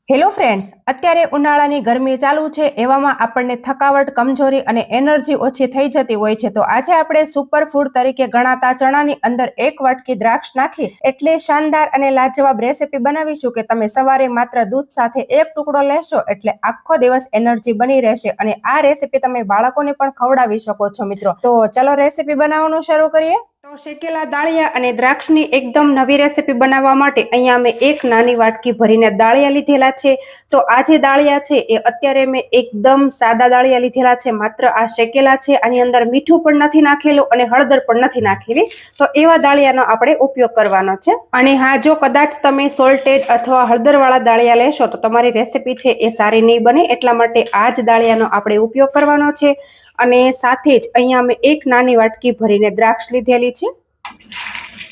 Hello friends, અત્યારે ઉનાળાની ગરમી ચાલુ છે, એવામાં આપણને થકાવટ, કમજોરી અને એનર્જી ઓછી થઈ જતી હોય છે. તો આજે આપણે સુપરફૂડ તરીકે ગણાતા ચણાની અંદર 1 વાટકી દ્રાક્ષ નાખી એટલી શાનદાર અને લાજવાબ રેસીપી બનાવીશું કે તમે સવારે માત્ર દૂધ સાથે 1 ટુકડો લેશો એટલે આખો દિવસ એનર્જી બની રહેશે. અને આ રેસીપી તમે બાળકોને પણ ખવડાવી શકો છો મિત્રો. તો ચલો રેસીપી બનાવવાનું શરૂ કરીએ. તો શેકેલા દાળિયા અને દ્રાક્ષની એકદમ નવી રેસીપી બનાવવા માટે અહીંયા મેં 1 નાની વાટકી ભરીને દાળિયા લીધેલા છે. તો આ જે દાળિયા છે એ અત્યારે મેં એકદમ સાદા દાળિયા લીધેલા છે, માત્ર આ શેકેલા છે. આની અંદર મીઠું પણ નથી નાખેલું અને હળદર પણ નથી નાખેલી. તો એવા દાળિયાનો આપણે ઉપયોગ કરવાનો છે. અને હા, જો કદાચ તમે સોલ્ટેડ અથવા હળદરવાળા દાળિયા લેશો તો તમારી રેસીપી છે એ સારી નહીં બને, એટલા માટે આ જ દાળિયાનો આપણે ઉપયોગ કરવાનો છે. અને સાથે જ અહીંયા મેં 1 નાની વાટકી ભરીને દ્રાક્ષ લીધેલી છે.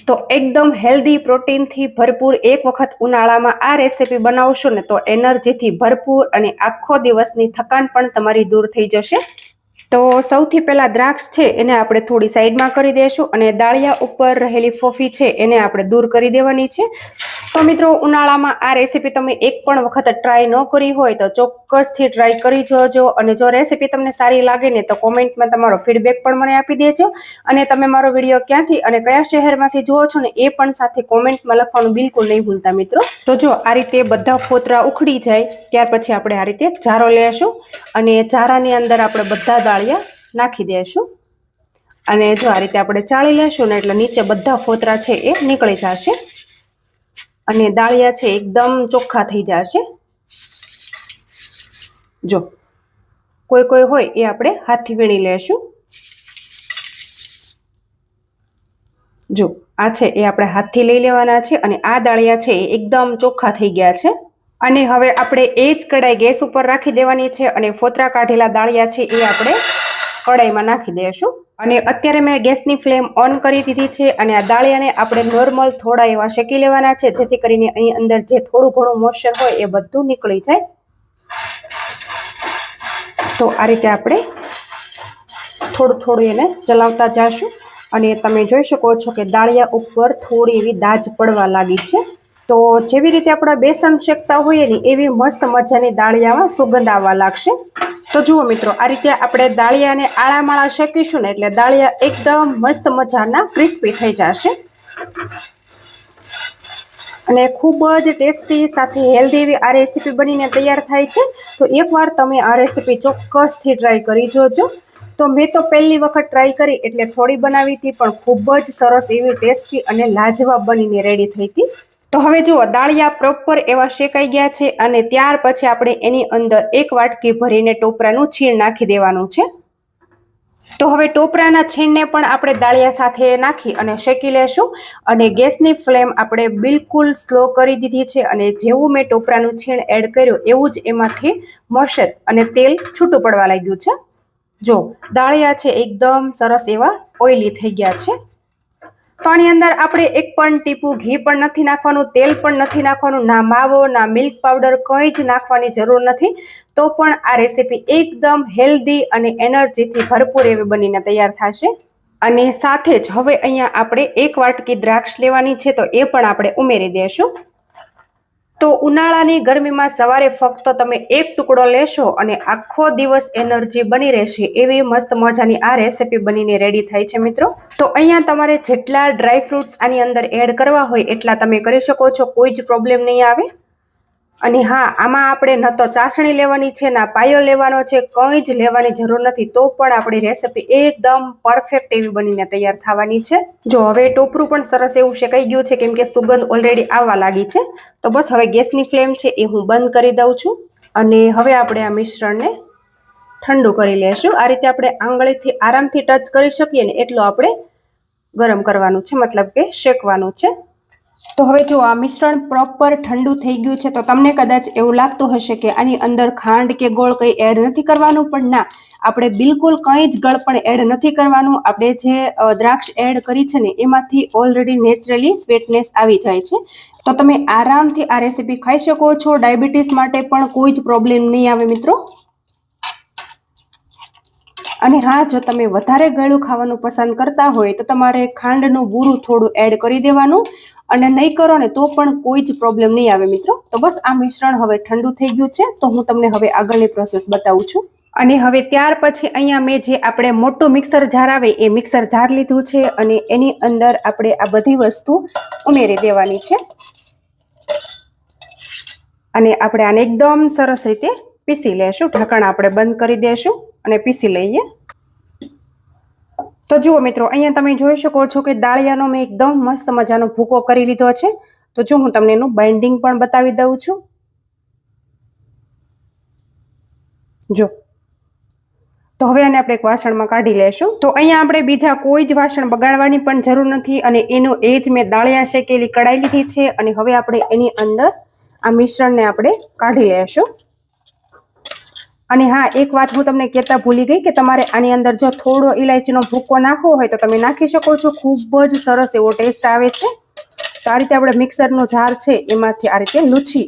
તો એકદમ હેલ્ધી, પ્રોટીનથી ભરપૂર એક વખત ઉનાળામાં આ રેસીપી બનાવશો ને તો એનર્જીથી ભરપૂર અને આખો દિવસની થકાન પણ તમારી દૂર થઈ જશે. તો સૌથી પહેલા દ્રાક્ષ છે એને આપણે થોડી સાઈડમાં કરી દઈશું અને દાળિયા ઉપર રહેલી ફોફી છે એને આપણે દૂર કરી દેવાની છે. તો મિત્રો, ઉનાળામાં આ રેસીપી તમે એક પણ વખત ટ્રાય ન કરી હોય તો ચોક્કસથી ટ્રાય કરી જોજો. અને જો રેસીપી તમને સારી લાગે ને તો કોમેન્ટમાં તમારો ફીડબેક પણ મને આપી દેજો. અને તમે મારો વિડીયો ક્યાંથી અને કયા શહેરમાંથી જુઓ છો ને એ પણ સાથે કોમેન્ટમાં લખવાનું બિલકુલ નહીં ભૂલતા મિત્રો. તો જો આ રીતે બધા ફોતરા ઉખડી જાય ત્યાર પછી આપણે આ રીતે જારો લેશું અને જારાની અંદર આપણે બધા દાળિયા નાખી દઈશું. અને જો આ રીતે આપણે ચાળી લેશું ને એટલે નીચે બધા ફોતરા છે એ નીકળી જશે અને દાળિયા છે એકદમ ચોખ્ખા થઈ જશે. જો કોઈ હોય એ આપણે હાથથી વીણી લેશું. જો આ છે એ આપણે હાથથી લઈ લેવાના છે અને આ દાળિયા છે એ એકદમ ચોખ્ખા થઈ ગયા છે. અને હવે આપણે એ જ કઢાઈ ગેસ ઉપર રાખી દેવાની છે અને ફોતરા કાઢેલા દાળિયા છે એ આપણે કઢાઈમાં નાખી દઈશું. અને અત્યારે મેં ગેસની ફ્લેમ ઓન કરી દીધી છે અને આ દાળિયાને આપણે નોર્મલ થોડા એવા શેકી લેવાના છે, જેથી કરીને અહીં અંદર જે થોડું ઘણું મોઇસ્ચર હોય એ બધું નીકળી જાય. તો આ રીતે આપણે થોડું એને ચલાવતા જઈશું અને તમે જોઈ શકો છો કે દાળિયા ઉપર થોડી એવી દાજ પડવા લાગી છે. તો જેવી રીતે આપણે બેસન શેકતા હોઈએ ને એવી મસ્ત મજાની દાળિયામાં સુગંધ આવવા લાગશે. તો જુઓ મિત્રો, આ રીતે આપણે દાળિયાને આળામાળા શેકીશું ને એટલે દાળિયા એકદમ મસ્ત મજાના ક્રિસ્પી થઈ જશે અને ખૂબ જ ટેસ્ટી સાથે હેલ્ધી એવી આ રેસીપી બનીને તૈયાર થાય છે. તો એકવાર તમે આ રેસીપી ચોક્કસથી ટ્રાય કરી જોજો. તો મેં તો પહેલી વખત ટ્રાય કરી એટલે થોડી બનાવી હતી, પણ ખૂબ જ સરસ એવી ટેસ્ટી અને લાજવાબ બનીને રેડી થઈ હતી. તો હવે જુઓ, દાળિયા પ્રોપર એવા શેકાઈ ગયા છે અને ત્યાર પછી આપણે એની અંદર 1 વાટકી ભરીને ટોપરાનું છીણ નાખી દેવાનું છે. તો હવે ટોપરાના છીણને પણ આપણે દાળિયા સાથે નાખી અને શેકી લેશું. અને ગેસની ફ્લેમ આપણે બિલકુલ સ્લો કરી દીધી છે અને જેવું મેં ટોપરાનું છીણ એડ કર્યું એવું જ એમાંથી મોઇસ્ચર અને તેલ છૂટું પડવા લાગ્યું છે. જો દાળિયા છે એકદમ સરસ એવા ઓઇલી થઈ ગયા છે. તો આની અંદર આપણે એક પણ ટીપું ઘી પણ નથી નાખવાનું, તેલ પણ નથી નાખવાનું, ના માવો ના મિલ્ક પાવડર કંઈ જ નાખવાની જરૂર નથી. તો પણ આ રેસીપી એકદમ હેલ્ધી અને એનર્જીથી ભરપૂર એવી બનીને તૈયાર થશે. અને સાથે જ હવે અહીંયા આપણે 1 વાટકી દ્રાક્ષ લેવાની છે તો એ પણ આપણે ઉમેરી દઈશું. તો ઉનાળાની ગરમીમાં સવારે ફક્ત તમે 1 ટુકડો લેશો અને આખો દિવસ એનર્જી બની રહેશે એવી મસ્ત મજાની આ રેસીપી બનીને રેડી થાય છે મિત્રો. તો અહીંયા તમારે જેટલા ડ્રાય ફ્રૂટ્સ આની અંદર એડ કરવા હોય એટલા તમે કરી શકો છો, કોઈ જ પ્રોબ્લેમ નહીં આવે. અને હા, આમાં આપણે ન તો ચાસણી લેવાની છે ના પાયો લેવાનો છે, કંઈ જ લેવાની જરૂર નથી. તો પણ આપણી રેસીપી એકદમ પરફેક્ટ એવી બનીને તૈયાર થવાની છે. જો હવે ટોપરું પણ સરસ એવું શેકાઈ ગયું છે કેમ કે સુગંધ ઓલરેડી આવવા લાગી છે. તો બસ હવે ગેસની ફ્લેમ છે એ હું બંધ કરી દઉં છું અને હવે આપણે આ મિશ્રણને ઠંડુ કરી લેશું. આ રીતે આપણે આંગળીથી આરામથી ટચ કરી શકીએ ને એટલું આપણે ગરમ કરવાનું છે, મતલબ કે શેકવાનું છે. તો હવે જો આ મિશ્રણ પ્રોપર ઠંડુ થઈ ગયું છે તો તમને કદાચ એવું લાગતું હશે કે આની અંદર ખાંડ કે ગોળ કંઈ એડ નથી કરવાનું, પણ ના, આપણે બિલકુલ કંઈ જ ગળ પણ એડ નથી કરવાનું. આપણે જે દ્રાક્ષ એડ કરી છે ને એમાંથી ઓલરેડી નેચરલી સ્વીટનેસ આવી જાય છે. તો તમે આરામથી આ રેસીપી ખાઈ શકો છો. ડાયાબિટીસ માટે પણ કોઈ જ પ્રોબ્લેમ નહીં આવે મિત્રો. અને હા, જો તમે વધારે ગળ્યું ખાવાનું પસંદ કરતા હોય તો તમારે ખાંડનું બૂરું થોડું એડ કરી દેવાનું, અને નહીં કરો ને તો પણ કોઈ જ પ્રોબ્લેમ નહીં આવે મિત્રો. તો બસ આ મિશ્રણ હવે ઠંડુ થઈ ગયું છે, તો હું તમને હવે આગળની પ્રોસેસ બતાવું છું. અને હવે ત્યાર પછી અહીંયા મેં જે આપણે મોટું મિક્સર જાર આવે એ મિક્સર જાર લીધું છે, અને એની અંદર આપણે આ બધી વસ્તુ ઉમેરી દેવાની છે. અને આપણે આને એકદમ સરસ રીતે પીસી લેશું. ઢાંકણ આપણે બંધ કરી દેશું અને પીસી લઈએ. તો જુઓ મિત્રો, અહીંયા તમે જોઈ શકો છો કે દાળિયાનો મેં એકદમ મસ્ત મજાનો ભૂકો કરી લીધો છે. તો જો હું તમને એનું બાઇન્ડિંગ પણ બતાવી દઉં છું. જો, તો હવે આને આપણે એક વાસણમાં કાઢી લેશું. તો અહીંયા આપણે બીજા કોઈ જ વાસણ બગાડવાની પણ જરૂર નથી, અને એનો એ જ મેં દાળિયા શેકેલી કઢાઈ લીધી છે. અને હવે આપણે એની અંદર આ મિશ્રણને આપણે કાઢી લેશું. અને હા, એક વાત હું તમને કહેતા ભૂલી ગઈ કે તમારે આની અંદર જો થોડો ઇલાયચીનો ભૂકો નાખવો હોય તો તમે નાખી શકો છો. ખૂબ જ સરસ એવો ટેસ્ટ આવે છે. તો આ રીતે આપણે મિક્સરનો જાર છે એમાંથી આ રીતે લૂછી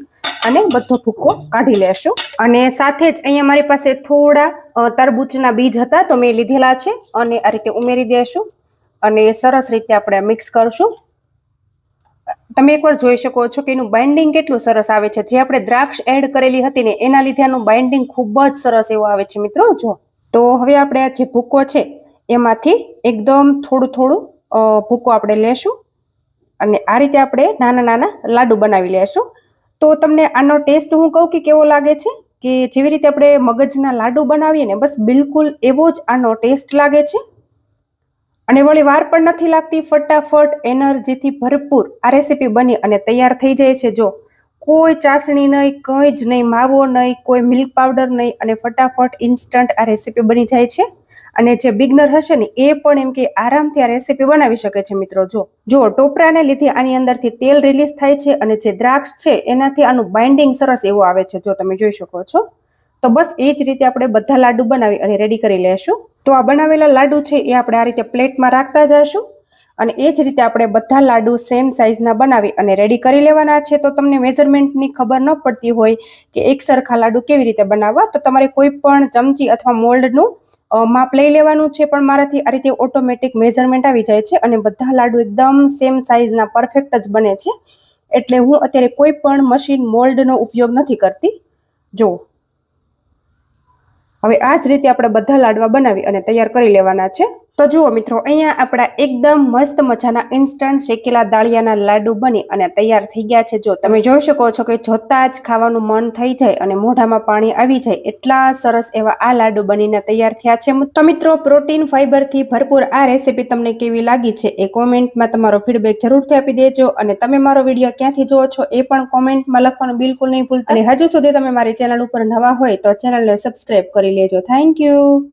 અને બધો ભૂકો કાઢી લેશું. અને સાથે જ અહીંયા મારી પાસે થોડા તરબૂચના બીજ હતા, તો મેં લીધેલા છે, અને આ રીતે ઉમેરી દેશું અને સરસ રીતે આપણે મિક્સ કરશું. તમે એકવાર જોઈ શકો છો કે એનું બાઇન્ડિંગ કેટલું સરસ આવે છે. જે આપણે દ્રાક્ષ એડ કરેલી હતી ને એના લીધે આનું બાઇન્ડિંગ ખૂબ જ સરસ એવો આવે છે મિત્રો. જો, તો હવે આપણે આ જે ભૂકો છે એમાંથી એકદમ થોડું થોડું ભૂકો આપણે લેશું, અને આ રીતે આપણે નાના નાના લાડુ બનાવી લેશું. તો તમને આનો ટેસ્ટ હું કહું કે કેવો લાગે છે, કે જેવી રીતે આપણે મગજના લાડુ બનાવીએ ને બસ બિલકુલ એવો જ આનો ટેસ્ટ લાગે છે. અને વળી વાર પણ નથી લાગતી. ફટાફટ એનર્જીથી ભરપૂર આ રેસીપી બની અને તૈયાર થઈ જાય છે. જો, કોઈ ચાસણી નહીં, કંઈ જ નહીં, માવો નહીં, કોઈ મિલ્ક પાવડર નહીં, અને ફટાફટ ઇન્સ્ટન્ટ આ રેસીપી બની જાય છે. અને જે બિગનર હશે ને એ પણ એમ કે આરામથી આ રેસીપી બનાવી શકે છે મિત્રો. જો ટોપરાને લીધે આની અંદરથી તેલ રિલીઝ થાય છે, અને જે દ્રાક્ષ છે એનાથી આનું બાઇન્ડિંગ સરસ એવું આવે છે. જો તમે જોઈ શકો છો. તો બસ એ જ રીતે આપણે બધા લાડુ બનાવી અને રેડી કરી લેશું. તો આ બનાવેલા લાડુ છે એ આપણે આ રીતે પ્લેટમાં રાખતા જઈશું, અને એ જ રીતે આપણે બધા લાડુ સેમ સાઇઝના બનાવી અને રેડી કરી લેવાના છે. તો તમને મેઝરમેન્ટની ખબર ન પડતી હોય કે એક સરખા લાડુ કેવી રીતે બનાવવા, તો તમારે કોઈ પણ ચમચી અથવા મોલ્ડનું માપ લઈ લેવાનું છે. પણ મારાથી આ રીતે ઓટોમેટિક મેઝરમેન્ટ આવી જાય છે, અને બધા લાડુ એકદમ સેમ સાઇઝના પરફેક્ટ જ બને છે. એટલે હું અત્યારે કોઈ પણ મશીન મોલ્ડનો ઉપયોગ નથી કરતી. જો, હવે આ જ રીતે આપણે બધા લાડવા બનાવી અને તૈયાર કરી લેવાના છે. તો જુઓ મિત્રો, અહીંયા આપણા એકદમ મસ્ત મજાના ઇન્સ્ટન્ટ શેકેલા દાળિયાના લાડુ બની અને તૈયાર થઈ ગયા છે. જો તમે જોઈ શકો છો કે જોતા જ ખાવાનું મન થઈ જાય અને મોઢામાં પાણી આવી જાય, એટલા સરસ એવા આ લાડુ બનીને તૈયાર થયા છે. તો મિત્રો, પ્રોટીન ફાઈબરથી ભરપૂર આ રેસીપી તમને કેવી લાગી છે એ કોમેન્ટમાં તમારો ફીડબેક જરૂરથી આપી દેજો. અને તમે મારો વિડીયો ક્યાંથી જુઓ છો એ પણ કોમેન્ટમાં લખવાનું બિલકુલ નહીં ભૂલતા. અને હજુ સુધી તમે મારી ચેનલ ઉપર નવા હોય તો ચેનલને સબસ્ક્રાઇબ કરી લેજો. Thank you.